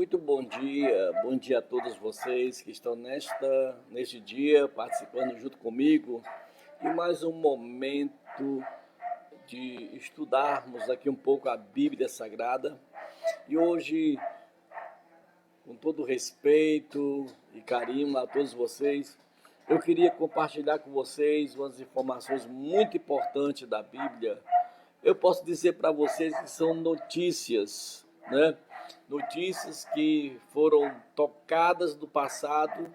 Muito bom dia a todos vocês que estão neste dia participando junto comigo e mais um momento de estudarmos aqui um pouco a Bíblia Sagrada. E hoje, com todo respeito e carinho a todos vocês, eu queria compartilhar com vocês umas informações muito importantes da Bíblia. Eu posso dizer para vocês que são notícias, né? Notícias que foram tocadas no passado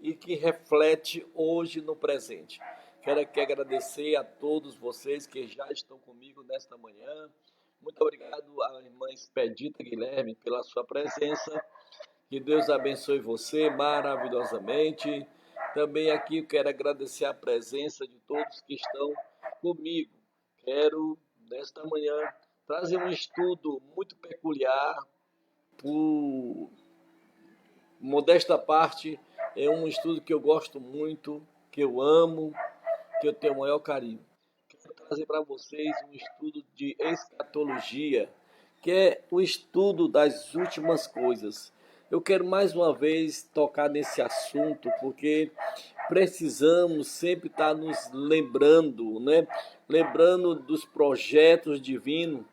e que reflete hoje no presente. Quero aqui agradecer a todos vocês que já estão comigo nesta manhã. Muito obrigado à irmã Expedita Guilherme pela sua presença. Que Deus abençoe você maravilhosamente. Também aqui eu quero agradecer a presença de todos que estão comigo. Quero, nesta manhã, trazer um estudo muito peculiar. Por modesta parte, é um estudo que eu gosto muito, que eu amo, que eu tenho o maior carinho. Quero trazer para vocês um estudo de escatologia, que é o estudo das últimas coisas. Eu quero mais uma vez tocar nesse assunto, porque precisamos sempre estar nos lembrando, né? Lembrando dos projetos divinos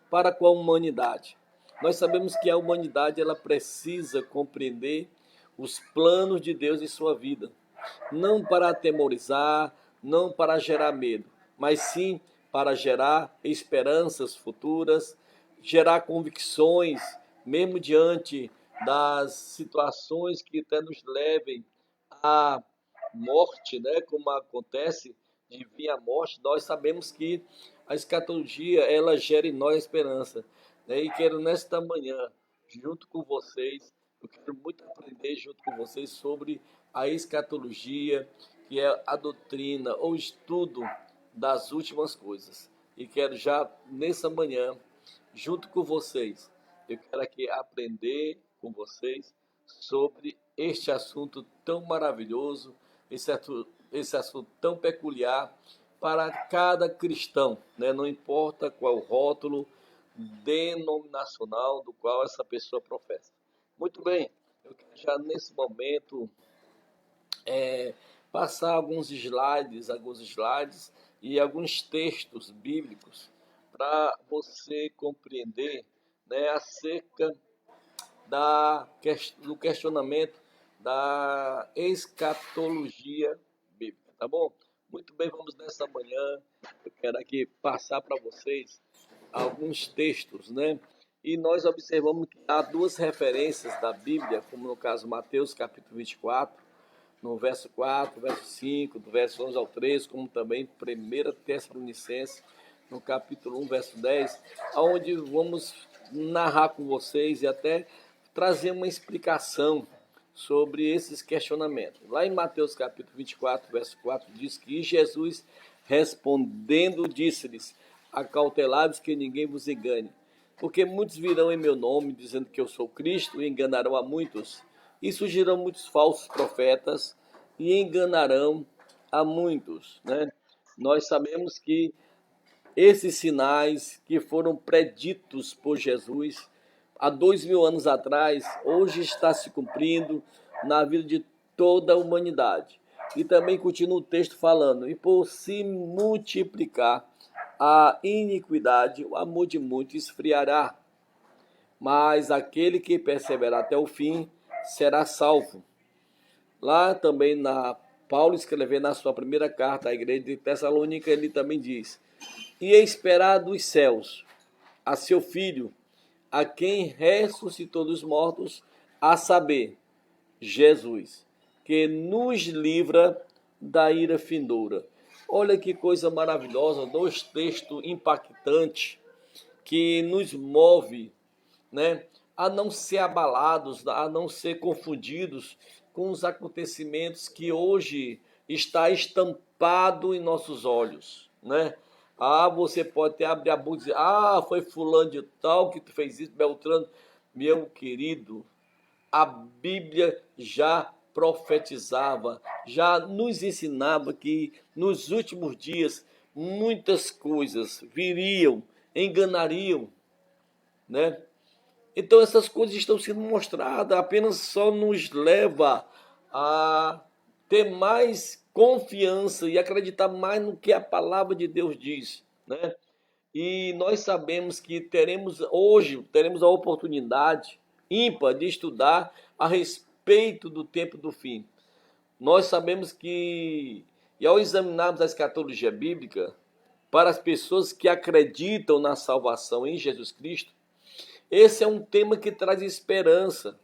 para com a humanidade. Nós sabemos que a humanidade ela precisa compreender os planos de Deus em sua vida, não para atemorizar, não para gerar medo, mas sim para gerar esperanças futuras, gerar convicções, mesmo diante das situações que até nos levem à morte, né? Como acontece de vir a morte, nós sabemos que a escatologia ela gera em nós esperança, né? E quero nesta manhã, junto com vocês, eu quero muito aprender junto com vocês sobre a escatologia, que é a doutrina ou estudo das últimas coisas. E quero já nessa manhã, junto com vocês, eu quero aqui aprender com vocês sobre este assunto tão maravilhoso, esse assunto tão peculiar para cada cristão, né? Não importa qual rótulo denominacional do qual essa pessoa professa. Muito bem, eu quero já nesse momento passar alguns slides e alguns textos bíblicos para você compreender, né, acerca do questionamento da escatologia bíblica, tá bom? Muito bem, vamos nessa manhã, eu quero aqui passar para vocês alguns textos, né? E nós observamos que há duas referências da Bíblia, como no caso Mateus capítulo 24, no verso 4, verso 5, do verso 11 ao 13, como também 1 Tessalonicenses, no capítulo 1, verso 10, onde vamos narrar com vocês e até trazer uma explicação sobre esses questionamentos. Lá em Mateus capítulo 24, verso 4, diz que Jesus respondendo disse-lhes: acautelai-vos que ninguém vos engane, porque muitos virão em meu nome dizendo que eu sou Cristo e enganarão a muitos. E surgirão muitos falsos profetas e enganarão a muitos, né? Nós sabemos que esses sinais que foram preditos por Jesus há 2000 anos atrás, hoje está se cumprindo na vida de toda a humanidade. E também continua o texto falando: e por se multiplicar a iniquidade, o amor de muitos esfriará, mas aquele que perseverar até o fim será salvo. Lá também Paulo escrevendo na sua primeira carta à igreja de Tessalônica, ele também diz: e esperar dos céus a seu Filho, a quem ressuscitou dos mortos, a saber, Jesus, que nos livra da ira vindoura. Olha que coisa maravilhosa, dois textos impactantes que nos move, né, a não ser abalados, a não ser confundidos com os acontecimentos que hoje está estampado em nossos olhos, né? Você pode até abrir a boca e dizer: foi fulano de tal que tu fez isso, Beltrano. Meu querido, a Bíblia já profetizava, já nos ensinava que nos últimos dias muitas coisas viriam, enganariam, né? Então essas coisas estão sendo mostradas, apenas só nos leva a ter mais confiança e acreditar mais no que a palavra de Deus diz, né? E nós sabemos que teremos a oportunidade ímpar de estudar a respeito do tempo do fim. Nós sabemos que, e ao examinarmos a escatologia bíblica, para as pessoas que acreditam na salvação em Jesus Cristo, esse é um tema que traz esperança,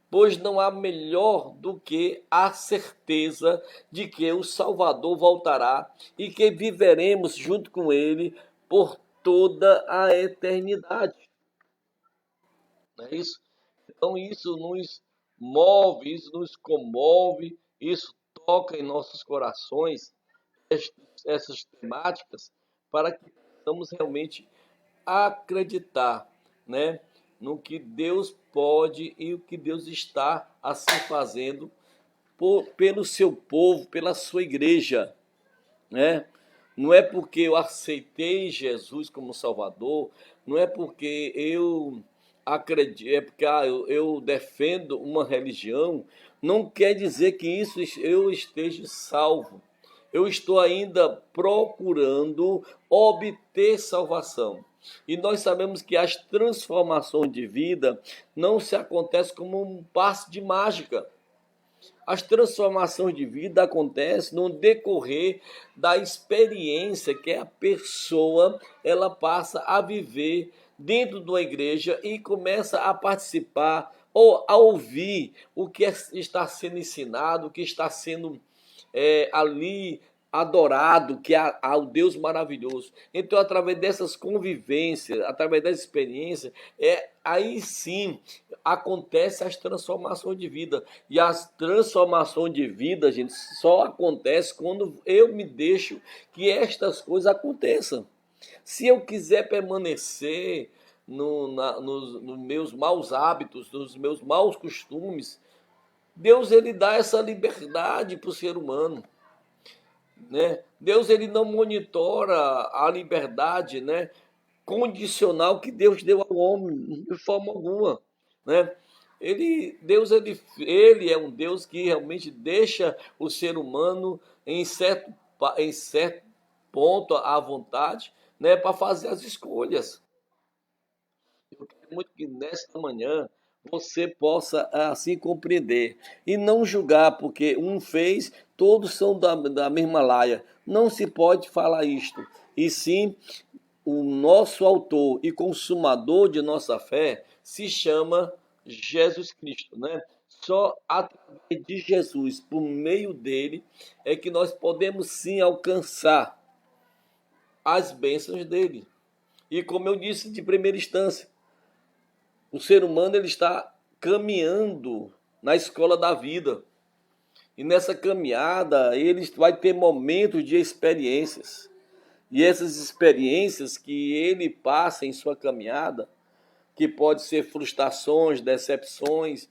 pois não há melhor do que a certeza de que o Salvador voltará e que viveremos junto com ele por toda a eternidade. Não é isso? Então isso nos move, isso nos comove, isso toca em nossos corações essas temáticas para que possamos realmente acreditar, né, no que Deus pode e o que Deus está assim fazendo pelo seu povo, pela sua igreja, né? Não é porque eu aceitei Jesus como Salvador, não é porque eu acredito, é porque eu defendo uma religião, não quer dizer que isso eu esteja salvo. Eu estou ainda procurando obter salvação. E nós sabemos que as transformações de vida não se acontecem como um passe de mágica. As transformações de vida acontecem no decorrer da experiência que a pessoa ela passa a viver dentro de uma igreja e começa a participar ou a ouvir o que está sendo ensinado, o que está sendo ali adorado, que é ao Deus maravilhoso. Então, através dessas convivências, através dessa experiência, aí sim acontece as transformações de vida. E as transformações de vida, gente, só acontece quando eu me deixo que estas coisas aconteçam. Se eu quiser permanecer nos meus maus hábitos, nos meus maus costumes, Deus ele dá essa liberdade para o ser humano, né? Deus ele não monitora a liberdade, né, condicional que Deus deu ao homem de forma alguma, né? Deus ele é um Deus que realmente deixa o ser humano em certo ponto à vontade, né, para fazer as escolhas. Eu quero muito que nesta manhã você possa assim compreender e não julgar, porque um fez, todos são da mesma laia. Não se pode falar isto. E sim, o nosso autor e consumador de nossa fé se chama Jesus Cristo, né? Só através de Jesus, por meio dele, é que nós podemos sim alcançar as bênçãos dele. E como eu disse de primeira instância, o ser humano ele está caminhando na escola da vida. E nessa caminhada ele vai ter momentos de experiências. E essas experiências que ele passa em sua caminhada, que pode ser frustrações, decepções,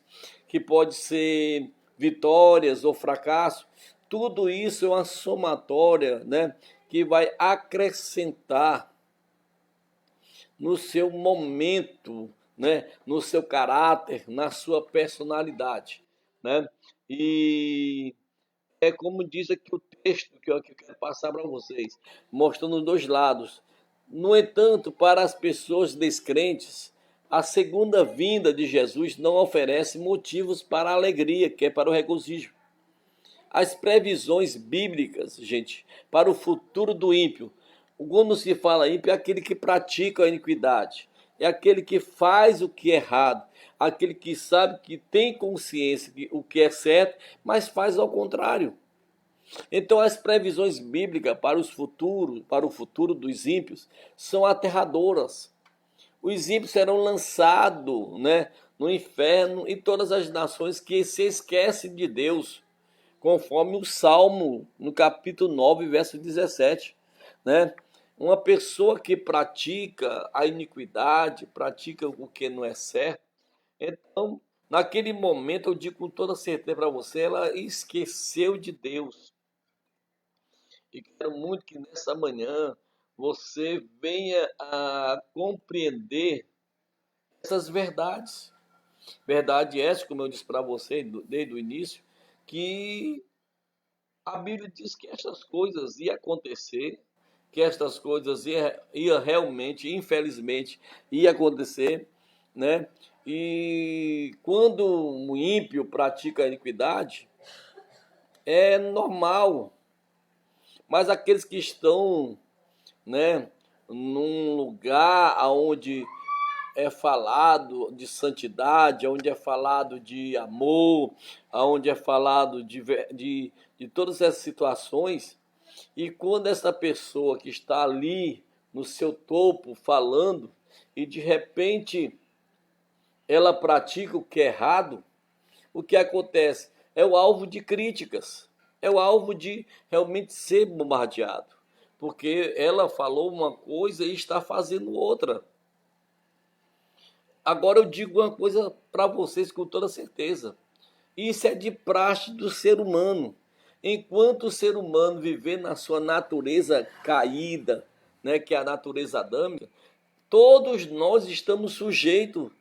que pode ser vitórias ou fracasso, tudo isso é uma somatória, né, que vai acrescentar no seu momento, né, no seu caráter, na sua personalidade, né? E é como diz aqui o texto que eu quero passar para vocês, mostrando os dois lados. No entanto, para as pessoas descrentes, a segunda vinda de Jesus não oferece motivos para a alegria, que é para o regozijo. As previsões bíblicas, gente, para o futuro do ímpio. Quando se fala ímpio, é aquele que pratica a iniquidade, é aquele que faz o que é errado, aquele que sabe que tem consciência de o que é certo, mas faz ao contrário. Então as previsões bíblicas para o futuro dos ímpios, são aterradoras. Os ímpios serão lançados, né, no inferno e todas as nações que se esquecem de Deus, conforme o Salmo, no capítulo 9 verso 17, né? Uma pessoa que pratica a iniquidade, pratica o que não é certo, então, naquele momento, eu digo com toda certeza para você, ela esqueceu de Deus. E quero muito que nessa manhã você venha a compreender essas verdades. Verdade essa, como eu disse para você desde o início, que a Bíblia diz que estas coisas iam acontecer, que estas coisas ia realmente, infelizmente, ia acontecer, né? E quando o ímpio pratica a iniquidade, é normal, mas aqueles que estão, né, num lugar onde é falado de santidade, onde é falado de amor, onde é falado de todas essas situações, e quando essa pessoa que está ali no seu topo falando, e de repente ela pratica o que é errado, o que acontece? É o alvo de críticas, é o alvo de realmente ser bombardeado, porque ela falou uma coisa e está fazendo outra. Agora eu digo uma coisa para vocês com toda certeza. Isso é de praxe do ser humano. Enquanto o ser humano viver na sua natureza caída, né, que é a natureza adâmica, todos nós estamos sujeitos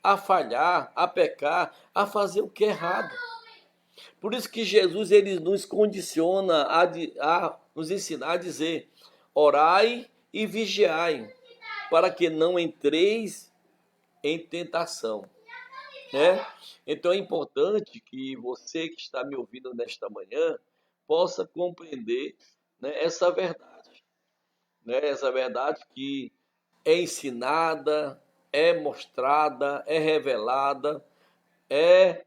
a falhar, a pecar, a fazer o que é errado. Por isso que Jesus ele nos condiciona a nos ensinar a dizer: orai e vigiai, para que não entreis em tentação, né? Então é importante que você que está me ouvindo nesta manhã possa compreender, né, essa verdade, né? Essa verdade que é ensinada, é mostrada, é revelada, é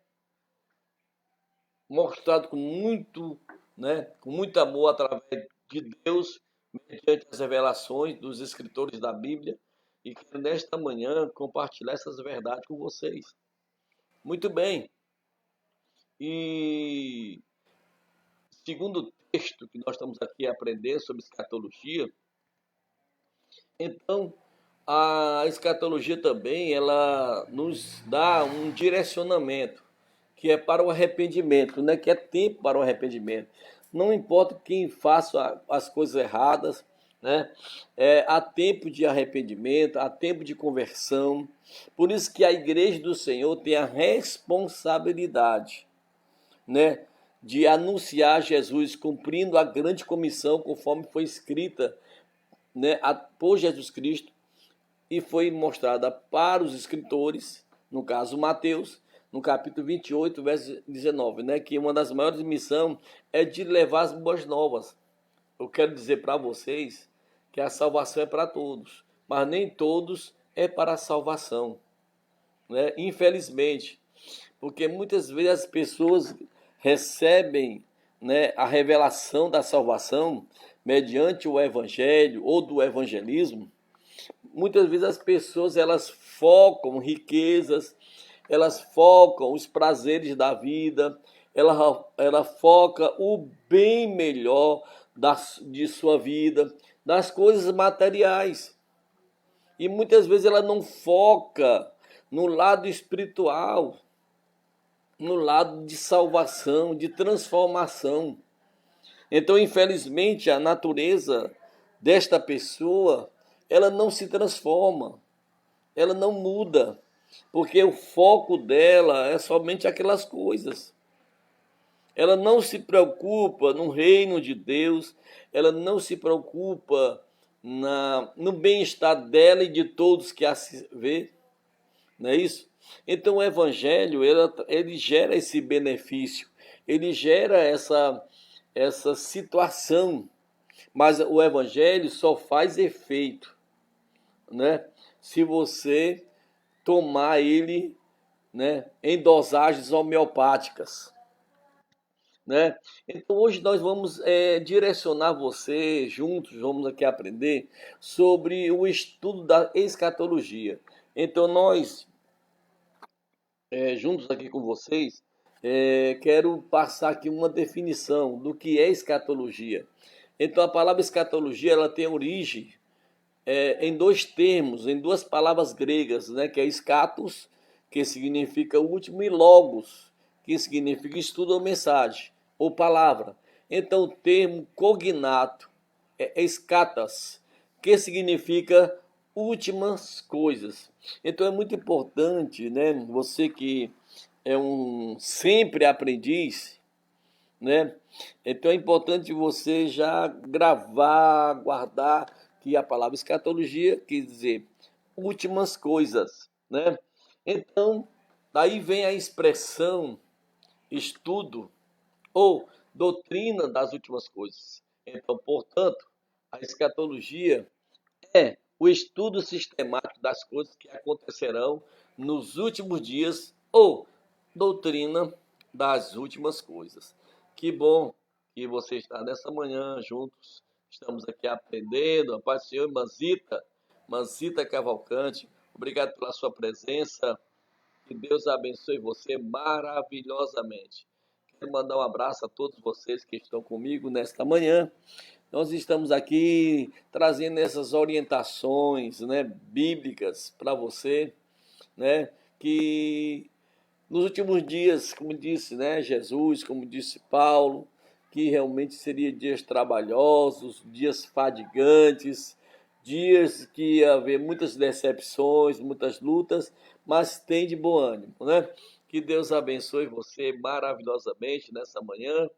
mostrado com muito, né, com muito amor através de Deus, mediante as revelações dos escritores da Bíblia, e quero nesta manhã compartilhar essas verdades com vocês. Muito bem. E segundo o texto que nós estamos aqui a aprender sobre escatologia, então a escatologia também ela nos dá um direcionamento que é para o arrependimento, né? Que é tempo para o arrependimento. Não importa quem faça as coisas erradas, né? Há tempo de arrependimento, há tempo de conversão. Por isso que a igreja do Senhor tem a responsabilidade, né, de anunciar Jesus, cumprindo a grande comissão conforme foi escrita, né, por Jesus Cristo e foi mostrada para os escritores, no caso Mateus, no capítulo 28, verso 19, né, que uma das maiores missões é de levar as boas novas. Eu quero dizer para vocês que a salvação é para todos, mas nem todos é para a salvação, né? Infelizmente, porque muitas vezes as pessoas recebem, né, a revelação da salvação mediante o evangelho ou do evangelismo. Muitas vezes as pessoas elas focam riquezas, elas focam os prazeres da vida, ela foca o bem melhor de sua vida, das coisas materiais. E muitas vezes ela não foca no lado espiritual, no lado de salvação, de transformação. Então, infelizmente, a natureza desta pessoa, ela não se transforma, ela não muda, porque o foco dela é somente aquelas coisas. Ela não se preocupa no reino de Deus, ela não se preocupa no bem-estar dela e de todos que a se vê, não é isso? Então o evangelho ele gera esse benefício, ele gera essa situação, mas o evangelho só faz efeito, né, se você tomar ele, né, em dosagens homeopáticas, né? Então hoje nós vamos direcionar você, juntos vamos aqui aprender sobre o estudo da escatologia. Então nós, juntos aqui com vocês, quero passar aqui uma definição do que é escatologia. Então a palavra escatologia ela tem origem em dois termos, em duas palavras gregas, né, que é escatos, que significa último, e logos, que significa estudo ou mensagem, ou palavra. Então o termo cognato é escatas, que significa últimas coisas. Então é muito importante, né? Você que é um sempre aprendiz, né? Então é importante você já gravar, guardar que a palavra escatologia quer dizer últimas coisas, né? Então, daí vem a expressão estudo ou doutrina das últimas coisas. Então, portanto, a escatologia é o estudo sistemático das coisas que acontecerão nos últimos dias ou doutrina das últimas coisas. Que bom que você está nessa manhã juntos. Estamos aqui aprendendo. A paz do Senhor, Manzita Cavalcante. Obrigado pela sua presença. Que Deus abençoe você maravilhosamente. Quero mandar um abraço a todos vocês que estão comigo nesta manhã. Nós estamos aqui trazendo essas orientações, né, bíblicas para você, né, que nos últimos dias, como disse, né, Jesus, como disse Paulo, que realmente seriam dias trabalhosos, dias fadigantes, dias que ia haver muitas decepções, muitas lutas, mas tem de bom ânimo, né? Que Deus abençoe você maravilhosamente nessa manhã,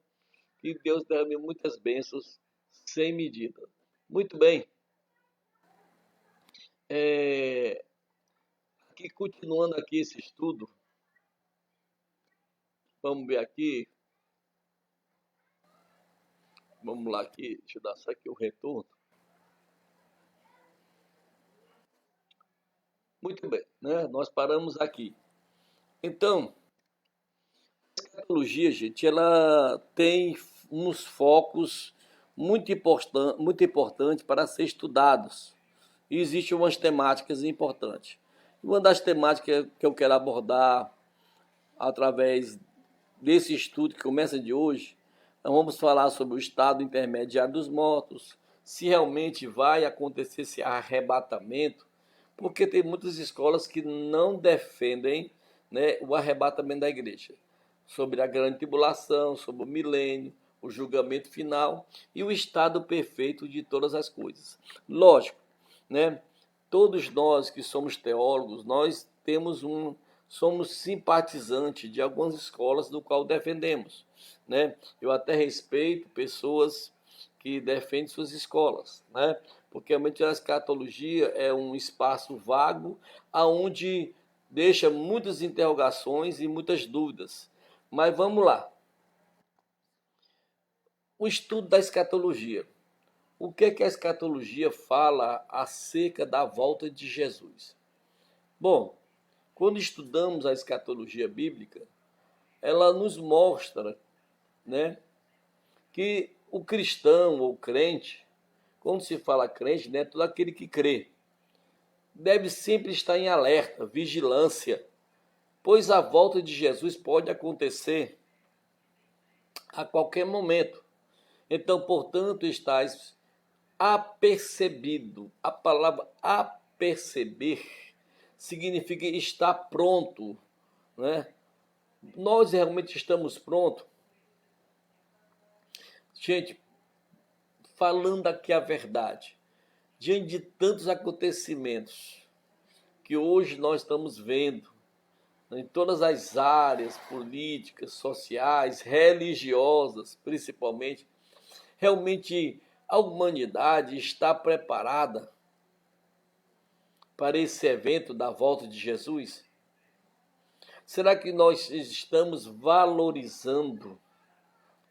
que Deus derrame muitas bênçãos sem medida. Muito bem, é, aqui continuando aqui esse estudo, vamos ver aqui, vamos lá aqui, deixa eu dar só aqui o retorno. Muito bem, né? Nós paramos aqui. Então, a escatologia, gente, ela tem uns focos muito importantes para ser estudados. E existem umas temáticas importantes. Uma das temáticas que eu quero abordar através desse estudo que começa de hoje, nós vamos falar sobre o estado intermediário dos mortos, se realmente vai acontecer esse arrebatamento, porque tem muitas escolas que não defendem, né, o arrebatamento da igreja, sobre a grande tribulação, sobre o milênio, o julgamento final e o estado perfeito de todas as coisas. Lógico, né? Todos nós que somos teólogos, nós somos simpatizantes de algumas escolas do qual defendemos, né? Eu até respeito pessoas que defendem suas escolas, né? Porque realmente a escatologia é um espaço vago aonde deixa muitas interrogações e muitas dúvidas. Mas vamos lá. O estudo da escatologia. O que é que a escatologia fala acerca da volta de Jesus? Bom, quando estudamos a escatologia bíblica, ela nos mostra, né, que o cristão ou crente, quando se fala crente, né, todo aquele que crê, deve sempre estar em alerta, vigilância, pois a volta de Jesus pode acontecer a qualquer momento. Então, portanto, estás apercebido. A palavra aperceber significa estar pronto, né? Nós realmente estamos prontos. Gente, falando aqui a verdade, diante de tantos acontecimentos que hoje nós estamos vendo, né, em todas as áreas políticas, sociais, religiosas, principalmente, realmente a humanidade está preparada para esse evento da volta de Jesus? Será que nós estamos valorizando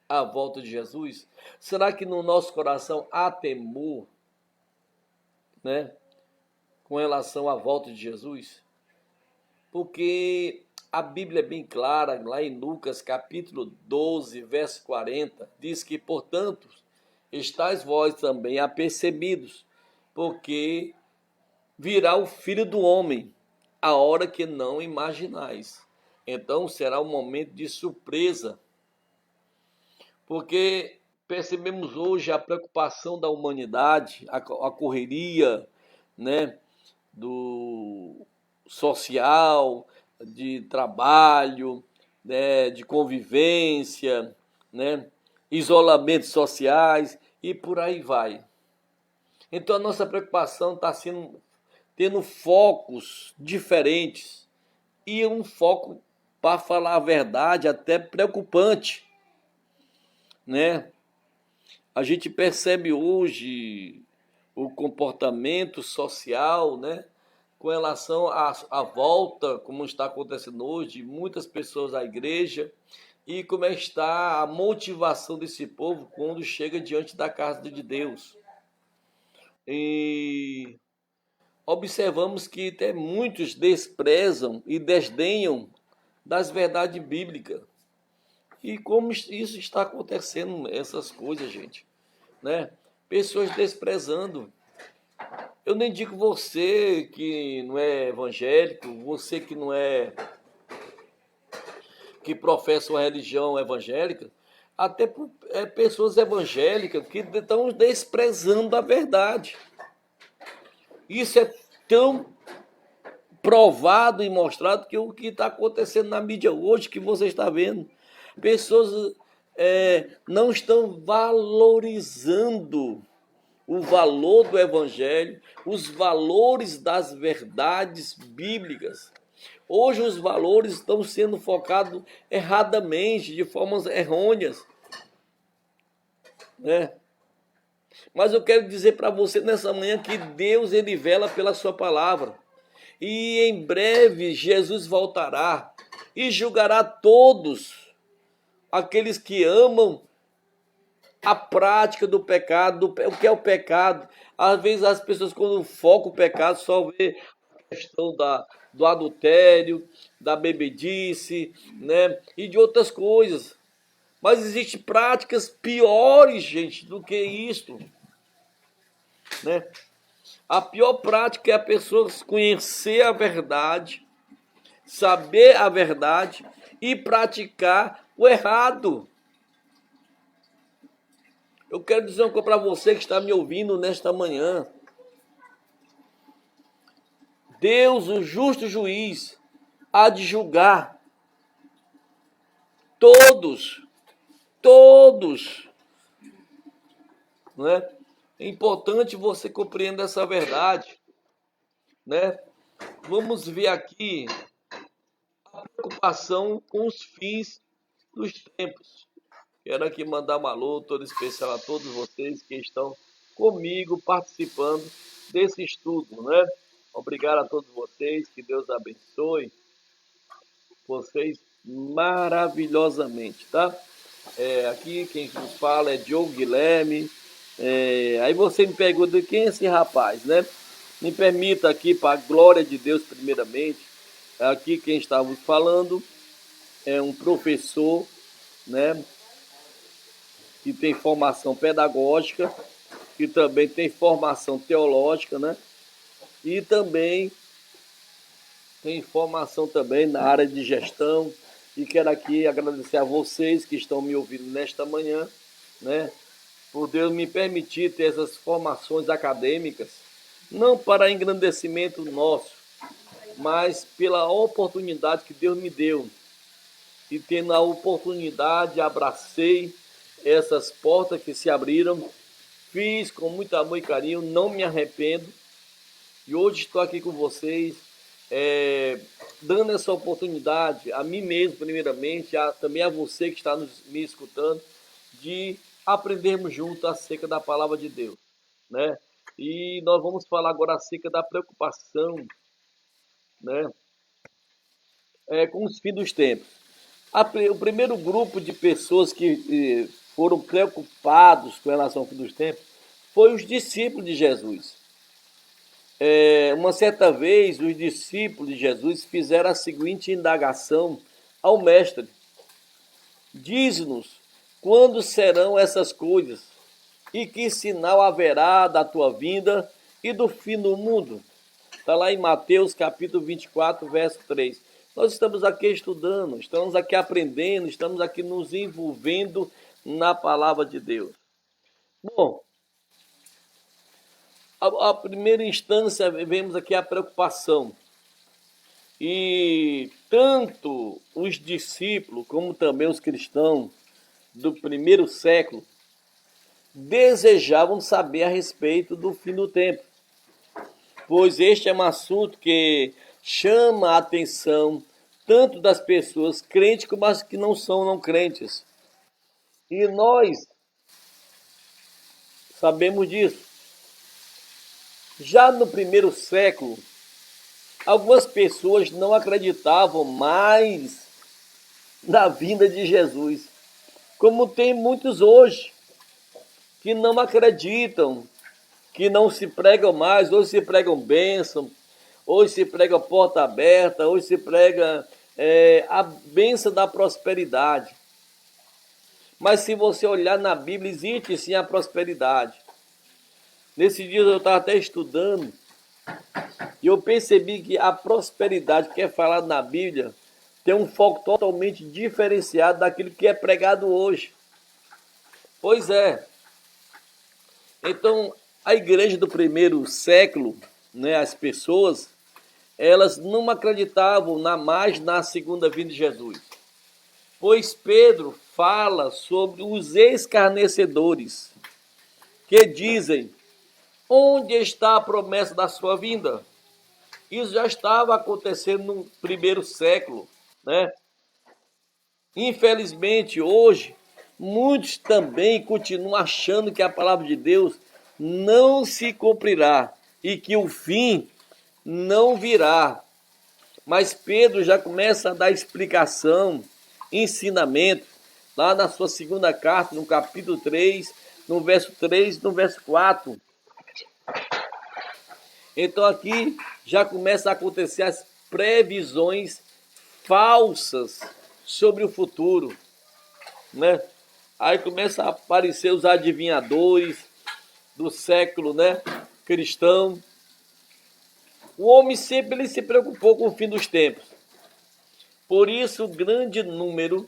a volta de Jesus? Será que no nosso coração há temor, né, com relação à volta de Jesus? Porque a Bíblia é bem clara, lá em Lucas capítulo 12, verso 40, diz que, portanto, estáis vós também apercebidos, porque virá o Filho do Homem, a hora que não imaginais. Então será um momento de surpresa, porque percebemos hoje a preocupação da humanidade, a correria, né, do social, de trabalho, né, de convivência, né, isolamentos sociais e por aí vai. Então a nossa preocupação está sendo tendo focos diferentes e um foco, para falar a verdade, até preocupante, né? A gente percebe hoje o comportamento social, né? Com relação à volta, como está acontecendo hoje, de muitas pessoas à igreja, e como está a motivação desse povo quando chega diante da casa de Deus. E observamos que até muitos desprezam e desdenham das verdades bíblicas. E como isso está acontecendo, essas coisas, gente, né? Pessoas desprezando. Eu nem digo você que não é evangélico, você que não é, que professa uma religião evangélica, até pessoas evangélicas que estão desprezando a verdade. Isso é tão provado e mostrado que o que está acontecendo na mídia hoje, que você está vendo, pessoas não estão valorizando o valor do evangelho, os valores das verdades bíblicas. Hoje os valores estão sendo focados erradamente, de formas errôneas, né? Mas eu quero dizer para você nessa manhã que Deus, ele vela pela sua palavra. E em breve Jesus voltará e julgará todos aqueles que amam a prática do pecado, o que é o pecado. Às vezes as pessoas, quando focam o pecado, só vê a questão do adultério, da bebedice, né? E de outras coisas. Mas existem práticas piores, gente, do que isto, né? A pior prática é a pessoa conhecer a verdade, saber a verdade e praticar o errado. Eu quero dizer uma coisa para você que está me ouvindo nesta manhã. Deus, o justo juiz, há de julgar todos, todos, né? É importante você compreender essa verdade, né? Vamos ver aqui a preocupação com os fins dos tempos. Quero aqui mandar um alô todo especial a todos vocês que estão comigo participando desse estudo, né? Obrigado a todos vocês, que Deus abençoe vocês maravilhosamente, tá? Aqui quem nos fala é Diogo Guilherme. Aí você me pergunta quem é esse rapaz, né? Me permita aqui, para a glória de Deus, primeiramente, aqui quem estava falando é um professor, né? Que tem formação pedagógica, que também tem formação teológica, né? E também tem formação também na área de gestão. E quero aqui agradecer a vocês que estão me ouvindo nesta manhã, né? Por Deus me permitir ter essas formações acadêmicas, não para engrandecimento nosso, mas pela oportunidade que Deus me deu. E tendo a oportunidade, abracei essas portas que se abriram, fiz com muito amor e carinho, não me arrependo. E hoje estou aqui com vocês, dando essa oportunidade a mim mesmo, primeiramente, também a você que está me escutando, de aprendermos juntos acerca da palavra de Deus, né? E nós vamos falar agora acerca da preocupação, né? Com os fins dos tempos. O primeiro grupo de pessoas que foram preocupados com relação ao fim dos tempos foi os discípulos de Jesus. Uma certa vez, os discípulos de Jesus fizeram a seguinte indagação ao mestre: diz-nos quando serão essas coisas e que sinal haverá da tua vinda e do fim do mundo. Está lá em Mateus capítulo 24, verso 3. Nós estamos aqui estudando, estamos aqui aprendendo, estamos aqui nos envolvendo na palavra de Deus. Bom, a primeira instância, vemos aqui a preocupação. E tanto os discípulos, como também os cristãos do primeiro século, desejavam saber a respeito do fim do tempo. pois este é um assunto que chama a atenção tanto das pessoas crentes como as que não são não crentes. E nós sabemos disso. Já no primeiro século, algumas pessoas não acreditavam mais na vinda de Jesus, como tem muitos hoje que não acreditam, que não se pregam mais, hoje se pregam bênção, hoje se prega porta aberta, hoje se prega a bênção da prosperidade. Mas se você olhar na Bíblia, existe sim a prosperidade. Nesse dia eu estava até estudando e eu percebi que a prosperidade que é falada na Bíblia tem um foco totalmente diferenciado daquilo que é pregado hoje. Pois é. Então, a igreja do primeiro século, né, as pessoas, elas não acreditavam mais na segunda vinda de Jesus. Pois Pedro fala sobre os escarnecedores, que dizem: onde está a promessa da sua vinda? Isso já estava acontecendo no primeiro século, né? Infelizmente, hoje, muitos também continuam achando que a palavra de Deus não se cumprirá e que o fim não virá. Mas Pedro já começa a dar explicação, ensinamento, lá na sua segunda carta, no capítulo 3, no verso 3 e no verso 4. Então aqui já começa a acontecer as previsões falsas sobre o futuro, né? Aí começa a aparecer os adivinhadores do século, né, cristão. O homem sempre ele se preocupou com o fim dos tempos. Por isso, o grande número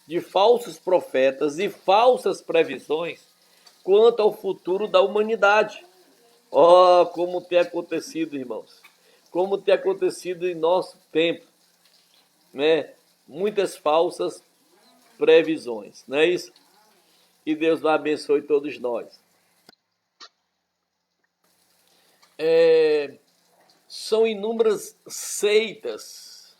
de falsos profetas e falsas previsões quanto ao futuro da humanidade. Oh, como tem acontecido, irmãos. Como tem acontecido em nosso tempo, né? Muitas falsas previsões, não é isso? Que Deus nos abençoe todos nós. São inúmeras seitas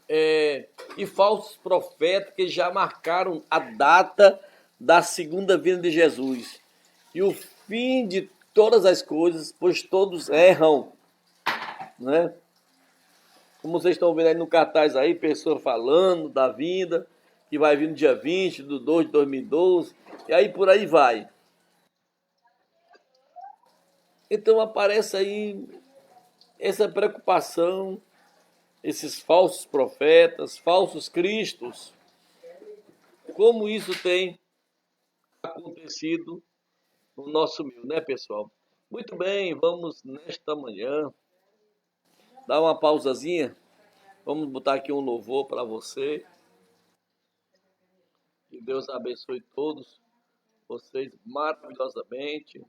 e falsos profetas que já marcaram a data da segunda vinda de Jesus e o fim de todas as coisas, pois todos erram, né? Como vocês estão vendo aí no cartaz aí, pessoas falando da vinda, que vai vir no dia 20 de 2 de 2012, e aí por aí vai. Então aparece aí essa preocupação, esses falsos profetas, falsos cristos, como isso tem acontecido no nosso meio, né, pessoal? Muito bem, vamos nesta manhã dar uma pausazinha. Vamos botar aqui um louvor para você. Que Deus abençoe todos vocês maravilhosamente.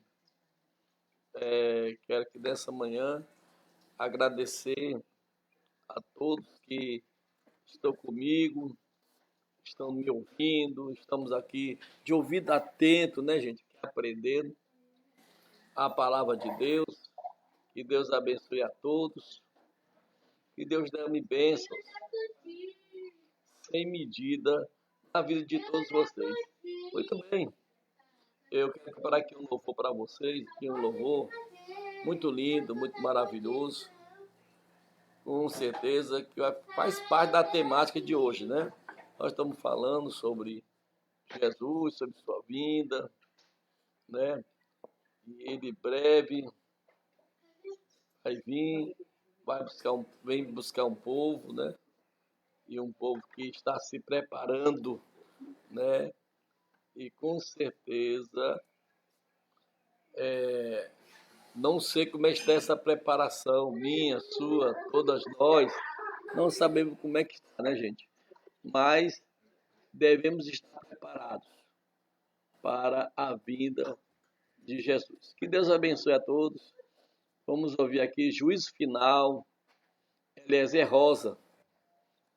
Quero que nessa manhã agradecer a todos que estão comigo, estão me ouvindo, estamos aqui de ouvido atento, né, gente? Aprendendo a palavra de Deus. Que Deus abençoe a todos. Que Deus dê-me bênçãos sem medida na vida de todos vocês. Muito bem. Eu quero preparar aqui um louvor para vocês, aqui um louvor muito lindo, muito maravilhoso. Com certeza que faz parte da temática de hoje, né? Nós estamos falando sobre Jesus, sobre sua vinda, né? E ele breve vai vir, vem buscar um povo, né? E um povo que está se preparando, né? E com certeza não sei como é que está essa preparação minha, sua, todas nós. Não sabemos como é que está, né, gente? Mas devemos estar preparados para a vinda de Jesus. Que Deus abençoe a todos. Vamos ouvir aqui juízo final, Eliezer Rosa,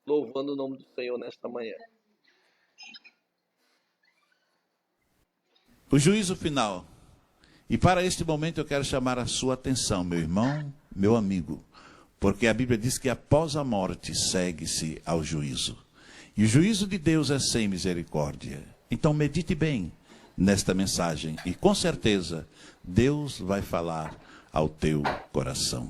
louvando o nome do Senhor nesta manhã. O juízo final. E para este momento eu quero chamar a sua atenção, meu irmão, meu amigo, porque a Bíblia diz que após a morte segue-se ao juízo. E o juízo de Deus é sem misericórdia. Então medite bem nesta mensagem e com certeza Deus vai falar ao teu coração.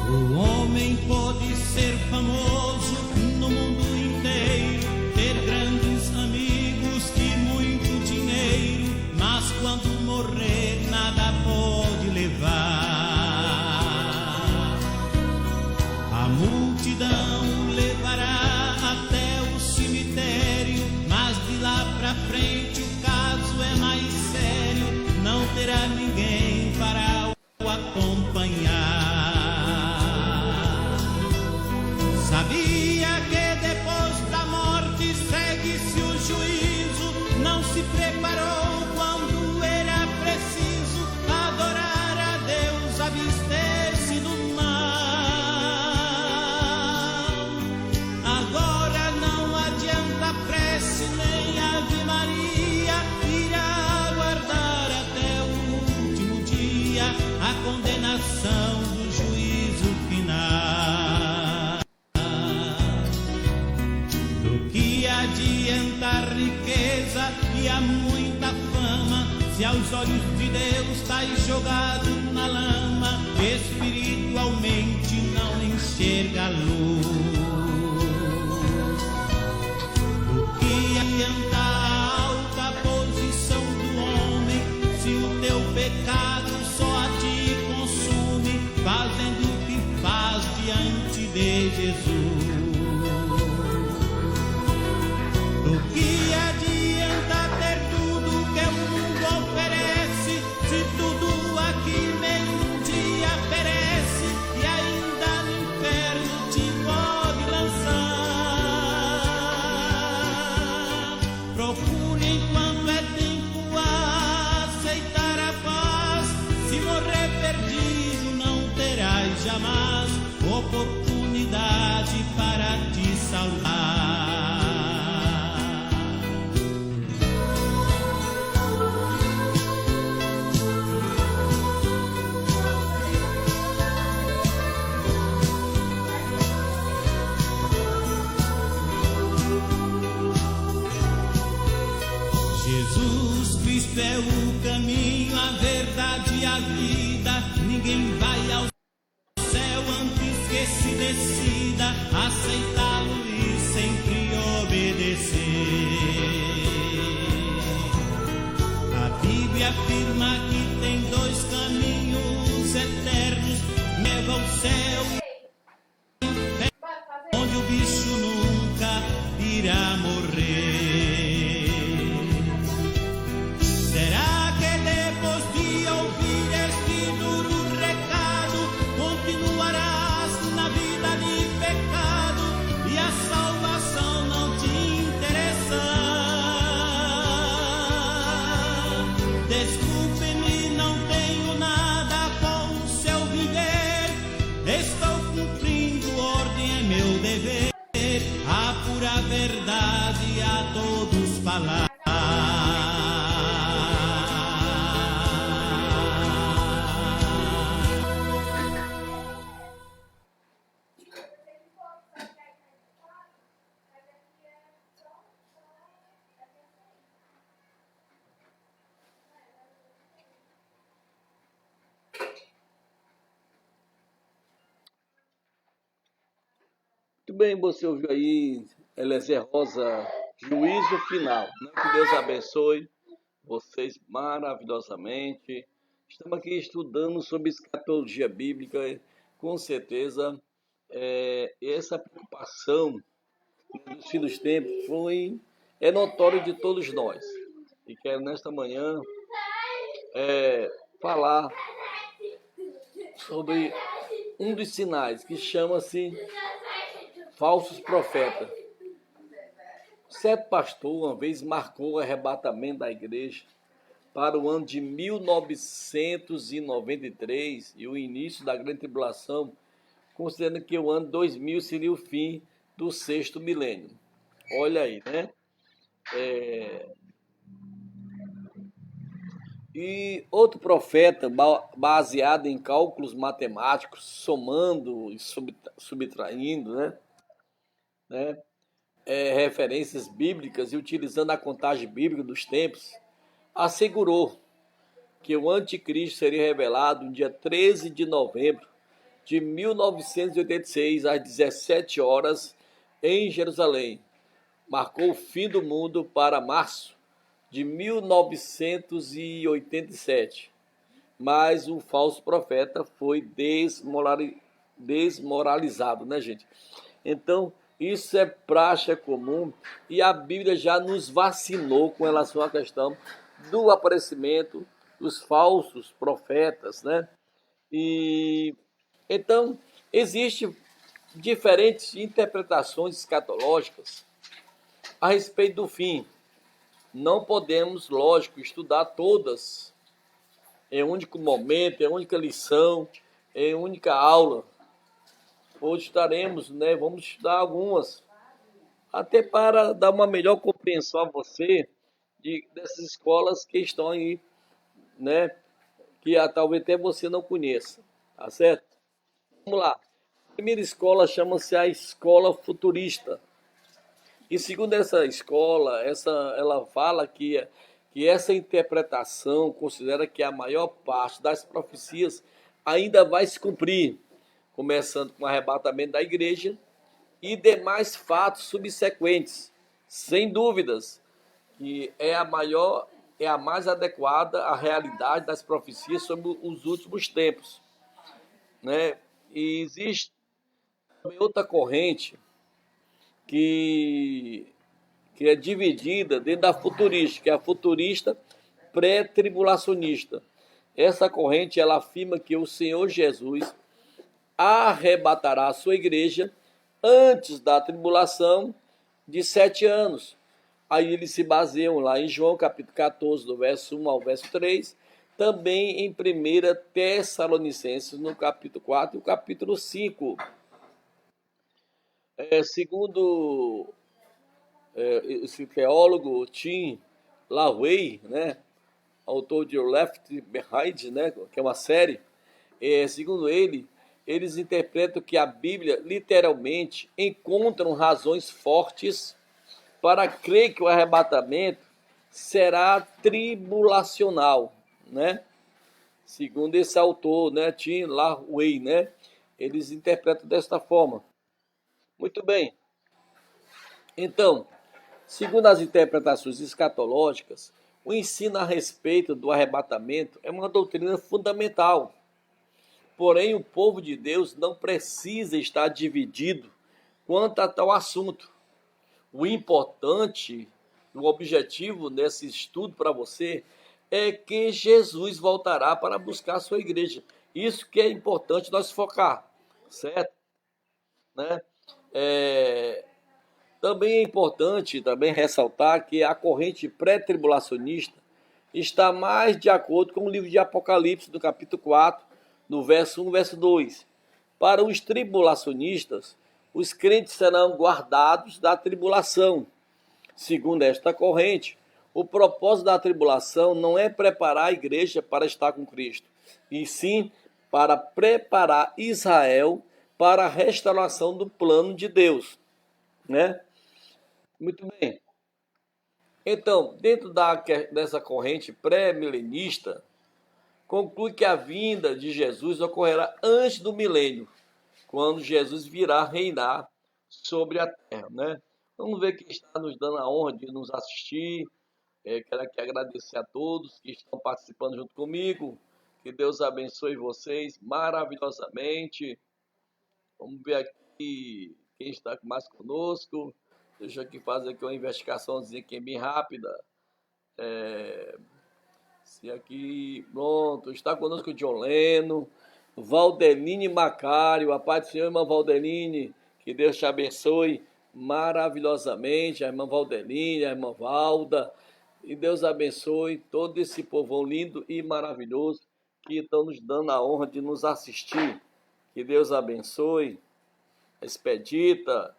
O homem pode ser famoso no mundo inteiro, ter grandes amigos e muito dinheiro, mas quando morrer nada pode levar. A multidão levará até o cemitério, mas de lá pra frente o caso é mais sério, não terá ninguém para o acompanhar. Sabia que depois da morte segue-se o juízo, não se preparou quando era preciso adorar a Deus, abster-se do mal. Agora não adianta prece nem Ave Maria, irá aguardar até o último dia a condenação do juízo final. Adianta a riqueza e a muita fama, se aos olhos de Deus estás jogado na lama, espiritualmente não enxerga a luz. Do que adianta a alta posição do homem, se o teu pecado só a ti consume, fazendo o que faz diante de Jesus? Do que adianta ter tudo que o mundo oferece, se tudo aqui nem um dia perece e ainda no inferno te pode lançar? Procure enquanto é tempo a aceitar a paz, se morrer perdido não terás jamais oportunidade para te salvar. Jesus Cristo é o caminho, a verdade e a vida. Ninguém vai ao céu antes que se decida aceitá-lo e sempre obedecer. A Bíblia afirma que tem dois caminhos eternos, leva ao céu e onde o bicho nunca irá morrer. Será que depois de ouvir este duro recado, continuarás na vida de pecado e a salvação não te interessa? Desculpe-me, não tenho nada com o seu viver, estou cumprindo ordem, é meu dever, a pura verdade a todos falar. Muito bem, você ouviu aí, Eliezer Rosa, juízo final. Que Deus abençoe vocês maravilhosamente. Estamos aqui estudando sobre escatologia bíblica. Com certeza, essa preocupação dos fins dos tempos é notória de todos nós. E quero nesta manhã falar sobre um dos sinais que chama-se falsos profetas. Certo pastor uma vez marcou o arrebatamento da igreja para o ano de 1993 e o início da Grande Tribulação, considerando que o ano 2000 seria o fim do sexto milênio. Olha aí, né? E outro profeta, baseado em cálculos matemáticos, somando e subtraindo, né? Referências bíblicas e utilizando a contagem bíblica dos tempos, assegurou que o anticristo seria revelado no dia 13 de novembro de 1986, às 17 horas, em Jerusalém. Marcou o fim do mundo para março de 1987. Mas o falso profeta foi desmoralizado, né, gente? Então, isso é praxe comum e a Bíblia já nos vacinou com relação à questão do aparecimento dos falsos profetas, né? E então existem diferentes interpretações escatológicas a respeito do fim. Não podemos, lógico, estudar todas em um único momento, em única lição, em única aula. Hoje estaremos, né? Vamos estudar algumas, até para dar uma melhor compreensão a você dessas escolas que estão aí, né? Que talvez até você não conheça, tá certo? Vamos lá. A primeira escola chama-se a Escola Futurista. E segundo essa escola, ela fala que essa interpretação considera que a maior parte das profecias ainda vai se cumprir, começando com o arrebatamento da igreja e demais fatos subsequentes, sem dúvidas, que é a mais adequada à realidade das profecias sobre os últimos tempos, né? E existe também outra corrente que é dividida dentro da futurista, que é a futurista pré-tribulacionista. Essa corrente ela afirma que o Senhor Jesus arrebatará a sua igreja antes da tribulação de 7 anos. Aí eles se baseiam lá em João capítulo 14, do verso 1 ao verso 3, também em 1 Tessalonicenses, no capítulo 4 e o capítulo 5. Segundo esse teólogo Tim LaVey, né, autor de Left Behind, né, que é uma série, segundo ele, eles interpretam que a Bíblia literalmente encontram razões fortes para crer que o arrebatamento será tribulacional, né? Segundo esse autor, né, Tim LaVey, né, eles interpretam desta forma. Muito bem. Então, segundo as interpretações escatológicas, o ensino a respeito do arrebatamento é uma doutrina fundamental. Porém, o povo de Deus não precisa estar dividido quanto a tal assunto. O importante, o objetivo desse estudo para você é que Jesus voltará para buscar a sua igreja. Isso que é importante nós focar, certo? Né? Também é importante ressaltar que a corrente pré-tribulacionista está mais de acordo com o livro de Apocalipse, do capítulo 4, no verso 1, verso 2. Para os tribulacionistas, os crentes serão guardados da tribulação. Segundo esta corrente, o propósito da tribulação não é preparar a igreja para estar com Cristo, e sim para preparar Israel para a restauração do plano de Deus, né? Muito bem. Então, dentro dessa corrente pré-milenista, conclui que a vinda de Jesus ocorrerá antes do milênio, quando Jesus virá reinar sobre a terra, né? Vamos ver quem está nos dando a honra de nos assistir. Quero aqui agradecer a todos que estão participando junto comigo. Que Deus abençoe vocês maravilhosamente. Vamos ver aqui quem está mais conosco. Deixa eu aqui fazer aqui uma investigaçãozinha aqui bem rápida. Se aqui, pronto, está conosco o John Leno, Valdeline Macário, a paz do Senhor, irmã Valdeline, que Deus te abençoe maravilhosamente, a irmã Valdeline, a irmã Valda, E Deus abençoe todo esse povão lindo e maravilhoso que estão nos dando a honra de nos assistir. Que Deus abençoe. Expedita,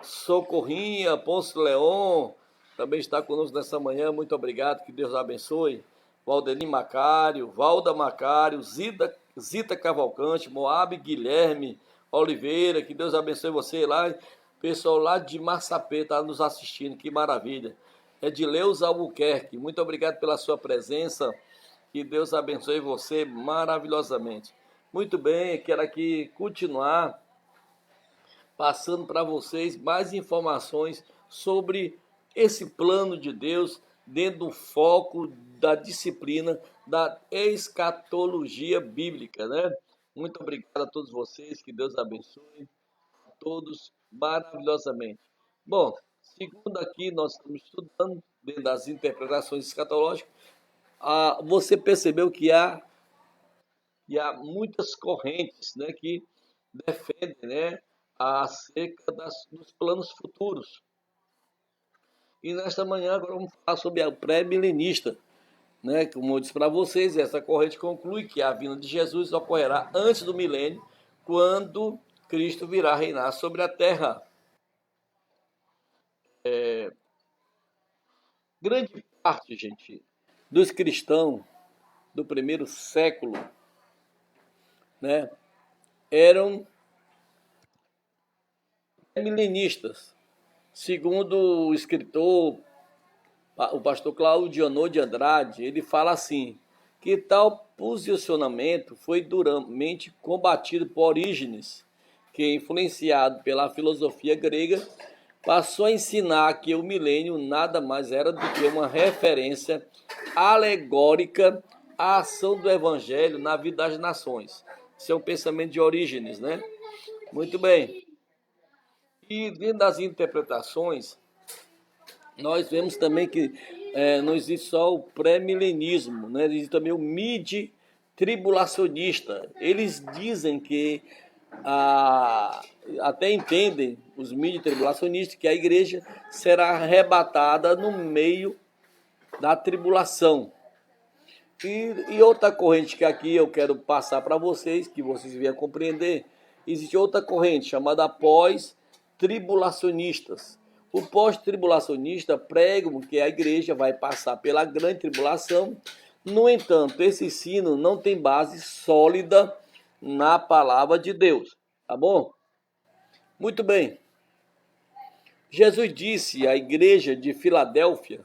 Socorrinha, Ponce Leon, também está conosco nessa manhã. Muito obrigado, que Deus abençoe. Valdelim Macário, Valda Macário, Zita Cavalcante, Moab Guilherme Oliveira, que Deus abençoe você lá. Pessoal lá de Massapê está nos assistindo, que maravilha. Edileuza Albuquerque, muito obrigado pela sua presença. Que Deus abençoe você maravilhosamente. Muito bem, quero aqui continuar passando para vocês mais informações sobre esse plano de Deus dentro do foco da disciplina da escatologia bíblica, né? Muito obrigado a todos vocês, que Deus abençoe a todos maravilhosamente. Bom, segundo aqui nós estamos estudando dentro das interpretações escatológicas, você percebeu que há muitas correntes, né, que defendem, né, acerca dos planos futuros. E nesta manhã agora vamos falar sobre a pré-milenista, né? Como eu disse para vocês, essa corrente conclui que a vinda de Jesus ocorrerá antes do milênio, quando Cristo virá reinar sobre a terra. Grande parte, gente, dos cristãos do primeiro século, né, eram milenistas. Segundo o escritor, o pastor Claudio de Andrade, ele fala assim, que tal posicionamento foi duramente combatido por Orígenes, que, influenciado pela filosofia grega, passou a ensinar que o milênio nada mais era do que uma referência alegórica à ação do evangelho na vida das nações. Esse é um pensamento de Orígenes, né? Muito bem. E dentro das interpretações, nós vemos também que não existe só o pré-milenismo, né? Existe também o mid-tribulacionista. Eles dizem que, até entendem, os mid-tribulacionistas, que a igreja será arrebatada no meio da tribulação. E outra corrente que aqui eu quero passar para vocês, que vocês venham compreender, existe outra corrente chamada pós-tribulacionistas. O pós-tribulacionista pregam que a igreja vai passar pela grande tribulação. No entanto, esse ensino não tem base sólida na palavra de Deus. Tá bom? Muito bem. Jesus disse à igreja de Filadélfia,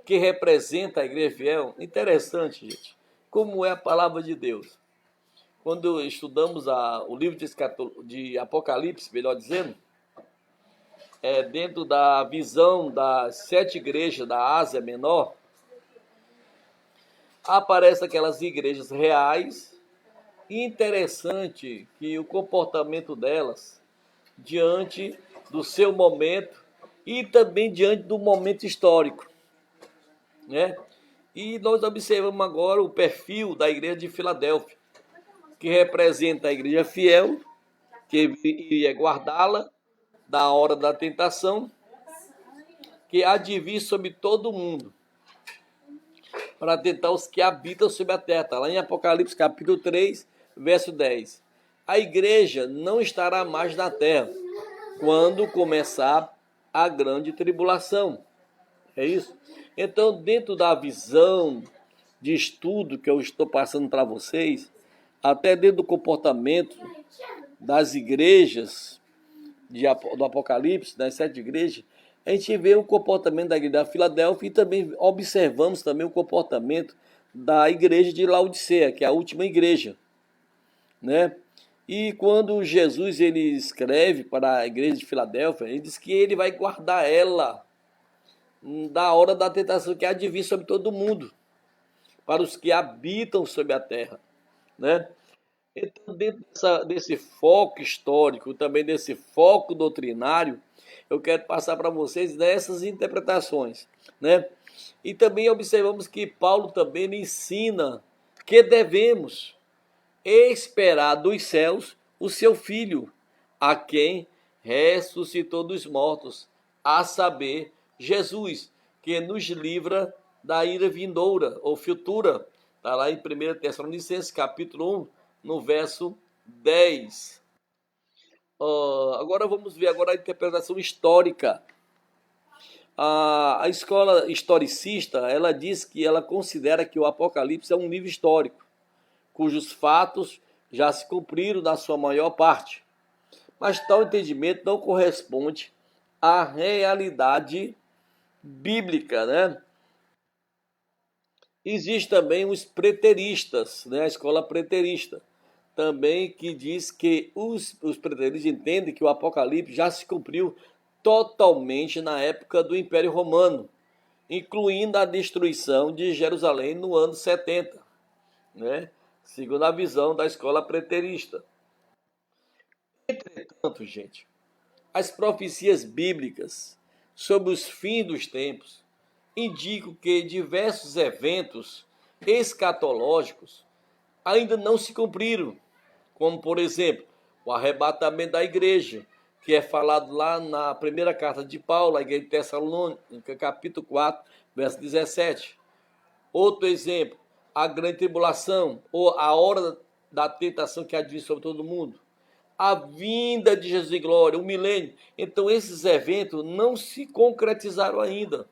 que representa a igreja fiel. Interessante, gente, como é a palavra de Deus. Quando estudamos o livro de Apocalipse, melhor dizendo, dentro da visão das 7 igrejas da Ásia Menor, aparecem aquelas igrejas reais, e interessante que o comportamento delas, diante do seu momento e também diante do momento histórico, né? E nós observamos agora o perfil da igreja de Filadélfia, que representa a igreja fiel, que iria guardá-la da hora da tentação, que há de vir sobre todo mundo, para tentar os que habitam sobre a terra. Está lá em Apocalipse capítulo 3, verso 10. A igreja não estará mais na terra quando começar a grande tribulação. É isso? Então, dentro da visão de estudo que eu estou passando para vocês, até dentro do comportamento das igrejas do Apocalipse, das 7 igrejas, a gente vê o comportamento da igreja da Filadélfia e também observamos também o comportamento da igreja de Laodiceia, que é a última igreja, né? E quando Jesus ele escreve para a igreja de Filadélfia, ele diz que ele vai guardar ela da hora da tentação que há de vir sobre todo mundo, para os que habitam sobre a terra, né? Então, dentro desse foco histórico, também desse foco doutrinário, eu quero passar para vocês nessas interpretações, né? E também observamos que Paulo também ensina que devemos esperar dos céus o seu Filho, a quem ressuscitou dos mortos, a saber, Jesus, que nos livra da ira vindoura ou futura. Está lá em 1 Tessalonicenses, capítulo 1, no verso 10. Agora vamos ver agora a interpretação histórica. A escola historicista, ela diz que ela considera que o Apocalipse é um livro histórico, cujos fatos já se cumpriram na sua maior parte. Mas tal entendimento não corresponde à realidade bíblica, né? Existe também os preteristas, né? A escola preterista, também que diz que os preteristas entendem que o Apocalipse já se cumpriu totalmente na época do Império Romano, incluindo a destruição de Jerusalém no ano 70, né? Segundo a visão da escola preterista. Entretanto, gente, as profecias bíblicas sobre os fins dos tempos indicam que diversos eventos escatológicos ainda não se cumpriram, como, por exemplo, o arrebatamento da igreja, que é falado lá na primeira carta de Paulo, à igreja de Tessalônica, capítulo 4, verso 17. Outro exemplo, a grande tribulação, ou a hora da tentação que há de vir sobre todo mundo. A vinda de Jesus em glória, o milênio. Então, esses eventos não se concretizaram ainda,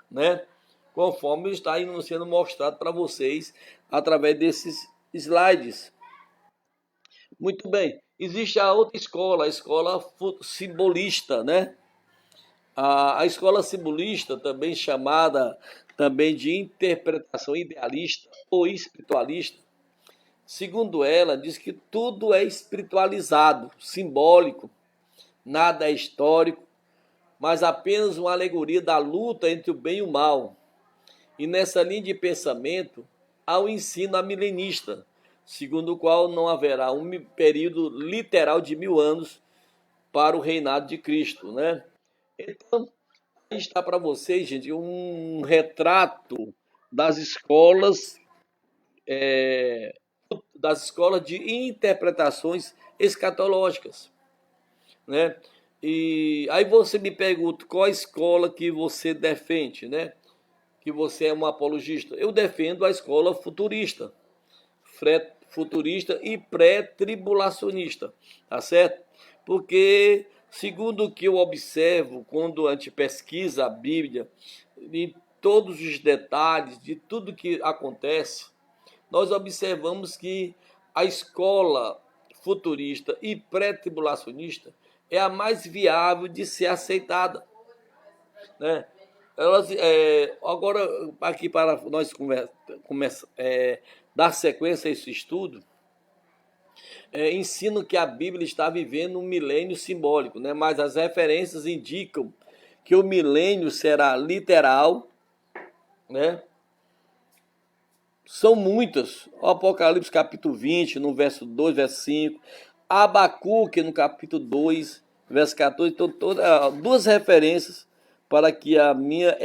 né? Conforme está sendo mostrado para vocês através desses slides. Muito bem. Existe a outra escola, a escola simbolista, né? A escola simbolista, também chamada também de interpretação idealista ou espiritualista, segundo ela, diz que tudo é espiritualizado, simbólico, nada é histórico, mas apenas uma alegoria da luta entre o bem e o mal. E nessa linha de pensamento, há o ensino milenista, segundo o qual não haverá um período literal de 1000 anos para o reinado de Cristo, né? Então, aí está para vocês, gente, um retrato das escolas de interpretações escatológicas, né? E aí você me pergunta qual a escola que você defende, né? Que você é um apologista. Eu defendo a escola futurista e pré-tribulacionista, tá certo? Porque, segundo o que eu observo quando a gente pesquisa a Bíblia, em todos os detalhes de tudo que acontece, nós observamos que a escola futurista e pré-tribulacionista é a mais viável de ser aceitada, né? Agora, aqui para nós dar sequência a esse estudo, ensino que a Bíblia está vivendo um milênio simbólico, né? Mas as referências indicam que o milênio será literal, né? São muitas. O Apocalipse capítulo 20, no verso 2, verso 5. Abacuque no capítulo 2, verso 14. Então, duas referências para que a minha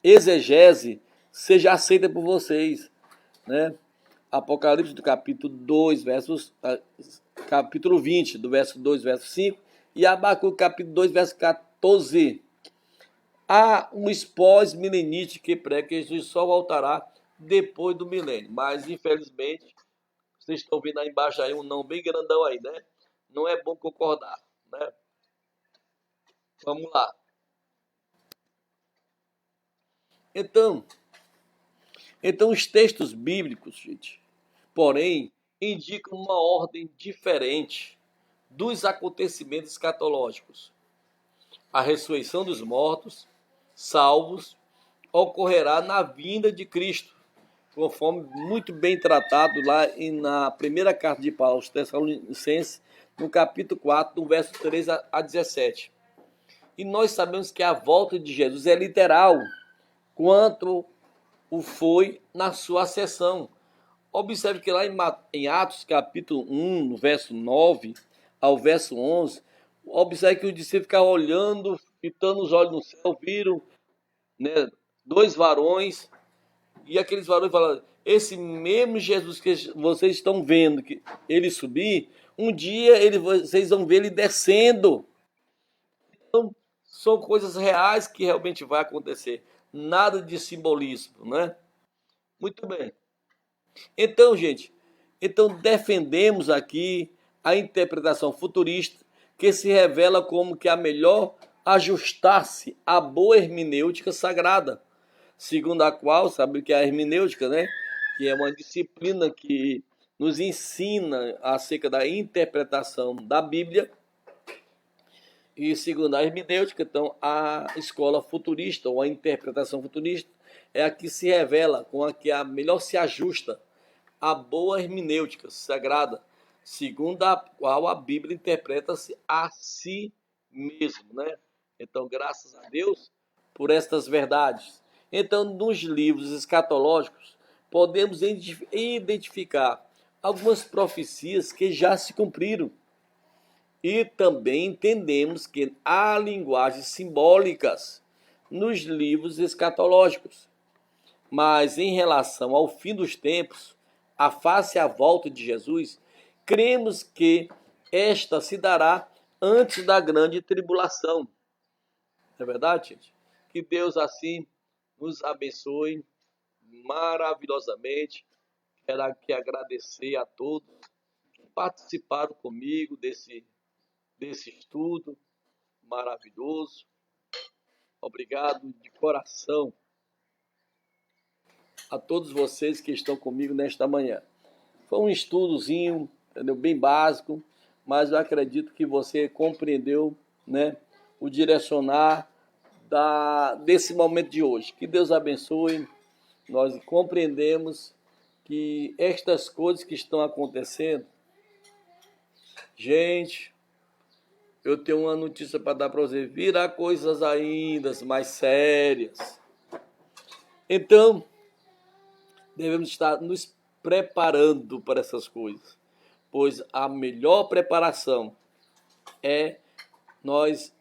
exegese seja aceita por vocês, né? Apocalipse do capítulo 2, capítulo 20, do verso 2, verso 5. E Abacuque capítulo 2, verso 14. Há um pós-milenista que prega que Jesus só voltará depois do milênio, mas infelizmente vocês estão vendo aí embaixo aí um não bem grandão aí, né? Não é bom concordar, né? Vamos lá. Então os textos bíblicos, gente, porém, indicam uma ordem diferente dos acontecimentos escatológicos. A ressurreição dos mortos, salvos, ocorrerá na vinda de Cristo, conforme muito bem tratado lá na primeira carta de Paulo aos Tessalonicenses, no capítulo 4, do verso 3 a 17. E nós sabemos que a volta de Jesus é literal, quanto o foi na sua ascensão. Observe que lá em Atos, capítulo 1, no verso 9 ao verso 11, observe que os discípulos ficaram olhando, fitando os olhos no céu, viram, né, 2 varões, e aqueles varões falaram: esse mesmo Jesus que vocês estão vendo que ele subir, um dia vocês vão ver ele descendo. Então, são coisas reais que realmente vai acontecer. nada de simbolismo, né? Muito bem. Então, gente, defendemos aqui a interpretação futurista que se revela como que a melhor ajustar-se à boa hermenêutica sagrada, segundo a qual, sabe o que é a hermenêutica, né? Que é uma disciplina que nos ensina acerca da interpretação da Bíblia. E segundo a hermenêutica, então, a escola futurista, ou a interpretação futurista, é a que se revela, com a que a melhor se ajusta à boa hermenêutica sagrada, segundo a qual a Bíblia interpreta-se a si mesmo, né? Então, graças a Deus por estas verdades. Então, nos livros escatológicos, podemos identificar algumas profecias que já se cumpriram. E também entendemos que há linguagens simbólicas nos livros escatológicos. Mas em relação ao fim dos tempos, a face e a volta de Jesus, cremos que esta se dará antes da grande tribulação. Não é verdade, gente? Que Deus assim nos abençoe maravilhosamente. Quero aqui agradecer a todos que participaram comigo desse estudo maravilhoso. Obrigado de coração a todos vocês que estão comigo nesta manhã. Foi um estudozinho, entendeu? Bem básico, mas eu acredito que você compreendeu, né, o direcionar desse momento de hoje. Que Deus abençoe. Nós compreendemos que estas coisas que estão acontecendo, gente, eu tenho uma notícia para dar para você. Virá coisas ainda mais sérias. Então, devemos estar nos preparando para essas coisas, pois a melhor preparação é nós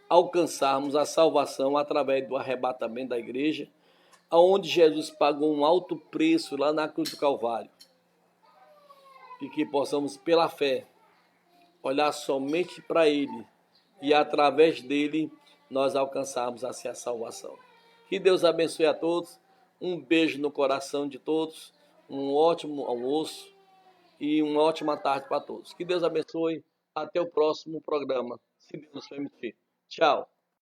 alcançarmos a salvação através do arrebatamento da igreja, onde Jesus pagou um alto preço lá na cruz do Calvário. E que possamos, pela fé, olhar somente para Ele e através dele nós alcançarmos assim a salvação. Que Deus abençoe a todos, um beijo no coração de todos, um ótimo almoço e uma ótima tarde para todos. Que Deus abençoe, até o próximo programa, se Deus nos permitir. Tchau.